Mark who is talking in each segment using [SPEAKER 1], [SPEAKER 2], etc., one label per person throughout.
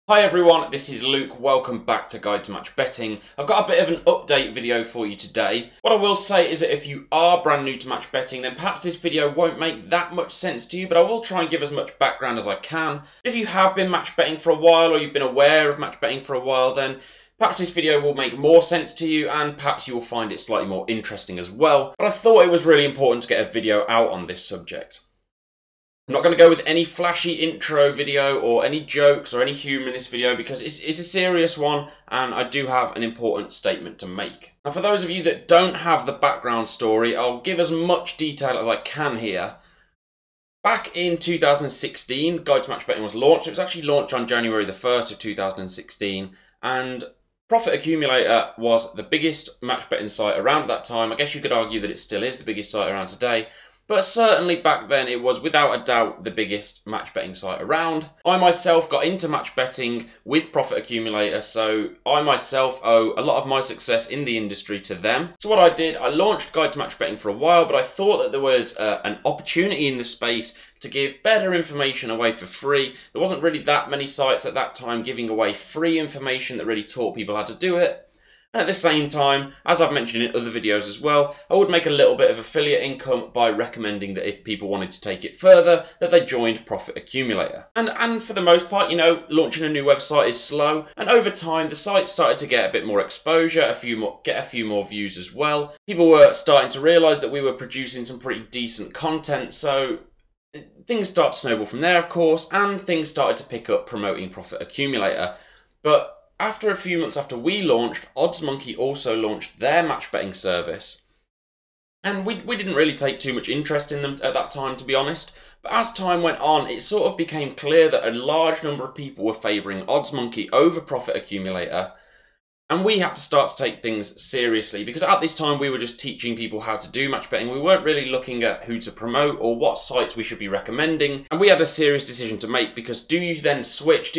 [SPEAKER 1] Hi everyone, this is Luke. Welcome back to Guide to Match Betting. I've got a bit of an update video for you today. What I will say is that if you are brand new to match betting, then perhaps this video won't make that much sense to you, but I will try and give as much background as I can. If you have been match betting for a while, or you've been aware of match betting for a while, then perhaps this video will make more sense to you, and perhaps you will find it slightly more interesting as well. But I thought it was really important to get a video out on this subject. I'm not going to go with any flashy intro video or any jokes or any humour in this video because it's a serious one and I do have an important statement to make. Now, for those of you that don't have the background story, I'll give as much detail as I can here. Back in 2016, Guide to Match Betting was launched. It was actually launched on January the 1st of 2016, and Profit Accumulator was the biggest match betting site around at that time. I guess you could argue that it still is the biggest site around today. But certainly back then it was without a doubt the biggest match betting site around. I myself got into match betting with Profit Accumulator, so I myself owe a lot of my success in the industry to them. So what I did, I launched Guide to Match Betting for a while, but I thought that there was an opportunity in the space to give better information away for free. There wasn't really that many sites at that time giving away free information that really taught people how to do it. And at the same time, as I've mentioned in other videos as well, I would make a little bit of affiliate income by recommending that if people wanted to take it further, that they joined Profit Accumulator. And for the most part, you know, launching a new website is slow, and over time the site started to get a bit more exposure, get a few more views as well. People were starting to realise that we were producing some pretty decent content, so things started to snowball from there, of course, and things started to pick up promoting Profit Accumulator. But after a few months after we launched, OddsMonkey also launched their match betting service. And we didn't really take too much interest in them at that time, to be honest. But as time went on, it sort of became clear that a large number of people were favouring OddsMonkey over Profit Accumulator. And we had to start to take things seriously, because at this time we were just teaching people how to do match betting. We weren't really looking at who to promote or what sites we should be recommending. And we had a serious decision to make, because do you then switch?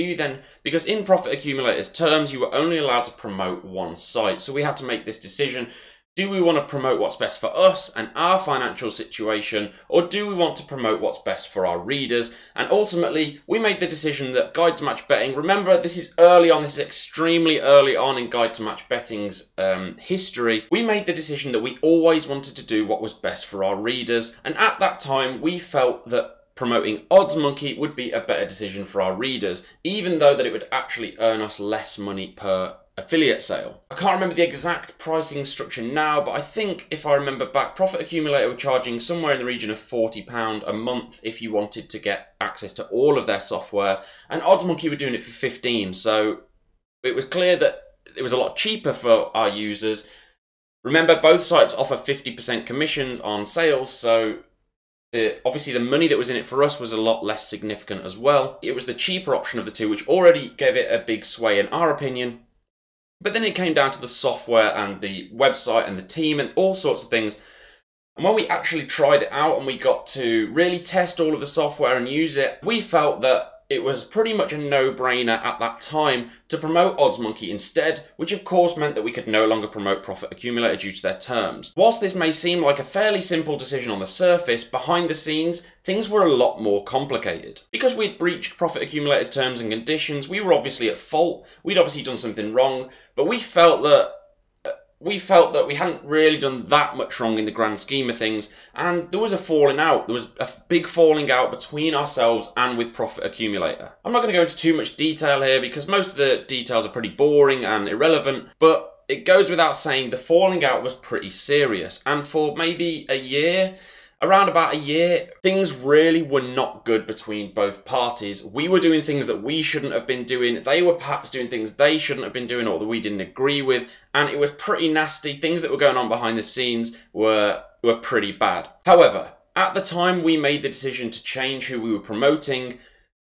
[SPEAKER 1] Because in Profit Accumulator's terms, you were only allowed to promote one site. So we had to make this decision. Do we want to promote what's best for us and our financial situation, or do we want to promote what's best for our readers? And ultimately, we made the decision that Guide to Match Betting, remember this is early on, this is extremely early on in Guide to Match Betting's history. We made the decision that we always wanted to do what was best for our readers, and at that time we felt that promoting OddsMonkey would be a better decision for our readers, even though that it would actually earn us less money per affiliate sale. I can't remember the exact pricing structure now, but I think if I remember back, Profit Accumulator were charging somewhere in the region of £40 a month if you wanted to get access to all of their software, and OddsMonkey were doing it for 15, so it was clear that it was a lot cheaper for our users. Remember, both sites offer 50% commissions on sales, so obviously the money that was in it for us was a lot less significant as well. It was the cheaper option of the two, which already gave it a big sway in our opinion. But then it came down to the software and the website and the team and all sorts of things. And when we actually tried it out and we got to really test all of the software and use it, we felt that it was pretty much a no-brainer at that time to promote OddsMonkey instead, which of course meant that we could no longer promote Profit Accumulator due to their terms. Whilst this may seem like a fairly simple decision on the surface, behind the scenes, things were a lot more complicated. Because we'd breached Profit Accumulator's terms and conditions, we were obviously at fault, we'd obviously done something wrong, but we felt that we hadn't really done that much wrong in the grand scheme of things, and there was a falling out. There was a big falling out between ourselves and with Profit Accumulator. I'm not going to go into too much detail here because most of the details are pretty boring and irrelevant, but it goes without saying the falling out was pretty serious, and for maybe a year, around about a year, things really were not good between both parties. We were doing things that we shouldn't have been doing. They were perhaps doing things they shouldn't have been doing or that we didn't agree with. And it was pretty nasty. Things that were going on behind the scenes were pretty bad. However, at the time we made the decision to change who we were promoting,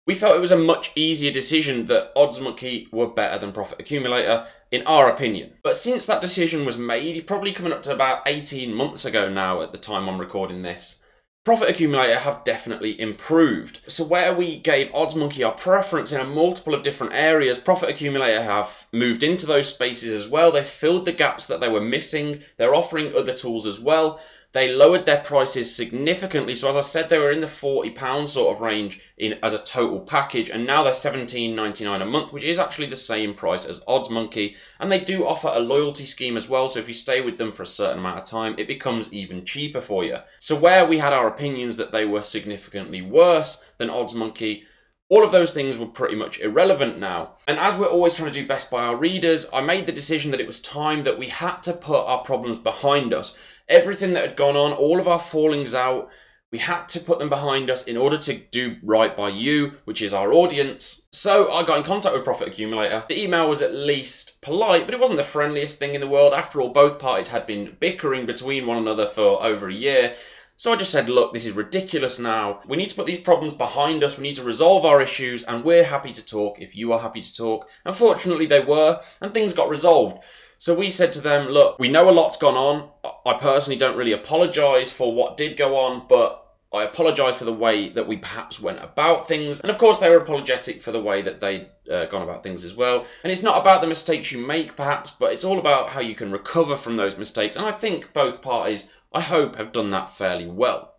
[SPEAKER 1] we felt it was a much easier decision that OddsMonkey were better than Profit Accumulator, in our opinion. But since that decision was made, probably coming up to about 18 months ago now at the time I'm recording this, Profit Accumulator have definitely improved. So where we gave OddsMonkey our preference in a multiple of different areas, Profit Accumulator have moved into those spaces as well. They've filled the gaps that they were missing. They're offering other tools as well. they lowered their prices significantly. So as I said, they were in the £40 sort of range as a total package, and now they're £17.99 a month, which is actually the same price as OddsMonkey. And they do offer a loyalty scheme as well, so if you stay with them for a certain amount of time, it becomes even cheaper for you. So where we had our opinions that they were significantly worse than OddsMonkey, all of those things were pretty much irrelevant now. And as we're always trying to do best by our readers, I made the decision that it was time that we had to put our problems behind us. Everything that had gone on, all of our fallings out, we had to put them behind us in order to do right by you, which is our audience. So I got in contact with Profit Accumulator. The email was at least polite, but it wasn't the friendliest thing in the world. After all, both parties had been bickering between one another for over a year. So I just said, look, this is ridiculous now. We need to put these problems behind us. We need to resolve our issues, and we're happy to talk if you are happy to talk. Unfortunately, they were, and things got resolved. So we said to them, look, we know a lot's gone on. I personally don't really apologise for what did go on, but I apologise for the way that we perhaps went about things. And of course, they were apologetic for the way that they'd gone about things as well. And it's not about the mistakes you make, perhaps, but it's all about how you can recover from those mistakes. And I think both parties, I hope, have done that fairly well.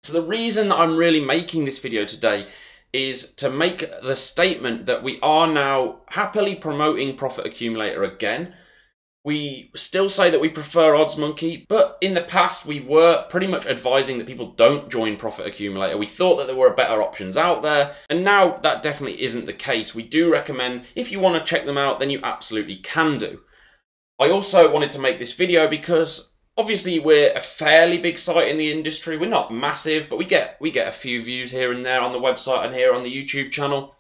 [SPEAKER 1] So the reason that I'm really making this video today is to make the statement that we are now happily promoting Profit Accumulator again. We still say that we prefer OddsMonkey, but in the past we were pretty much advising that people don't join Profit Accumulator. We thought that there were better options out there, and now that definitely isn't the case. We do recommend, if you want to check them out, then you absolutely can do. I also wanted to make this video because obviously we're a fairly big site in the industry. We're not massive, but we get a few views here and there on the website and here on the YouTube channel.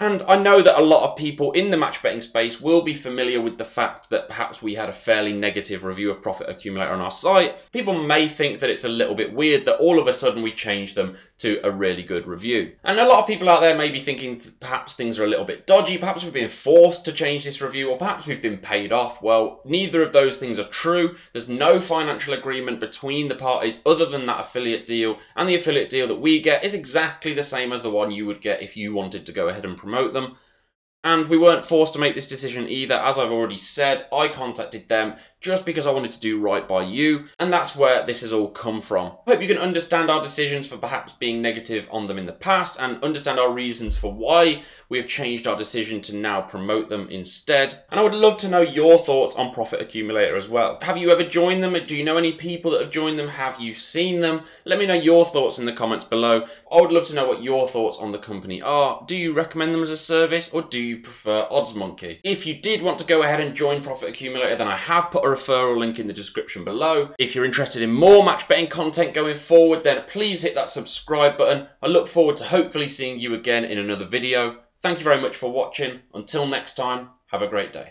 [SPEAKER 1] And I know that a lot of people in the match betting space will be familiar with the fact that perhaps we had a fairly negative review of Profit Accumulator on our site. People may think that it's a little bit weird that all of a sudden we changed them to a really good review. And a lot of people out there may be thinking perhaps things are a little bit dodgy, perhaps we've been forced to change this review, or perhaps we've been paid off. Well, neither of those things are true. There's no financial agreement between the parties other than that affiliate deal, and the affiliate deal that we get is exactly the same as the one you would get if you wanted to go ahead and promote them. And we weren't forced to make this decision either. As I've already said, I contacted them just because I wanted to do right by you, and that's where this has all come from. I hope you can understand our decisions for perhaps being negative on them in the past, and understand our reasons for why we have changed our decision to now promote them instead. And I would love to know your thoughts on Profit Accumulator as well. Have you ever joined them? Do you know any people that have joined them? Have you seen them? Let me know your thoughts in the comments below. I would love to know what your thoughts on the company are. Do you recommend them as a service, or do you prefer OddsMonkey? If you did want to go ahead and join Profit Accumulator, then I have put a referral link in the description below. If you're interested in more match betting content going forward, then please hit that subscribe button. I look forward to hopefully seeing you again in another video. Thank you very much for watching. Until next time, have a great day.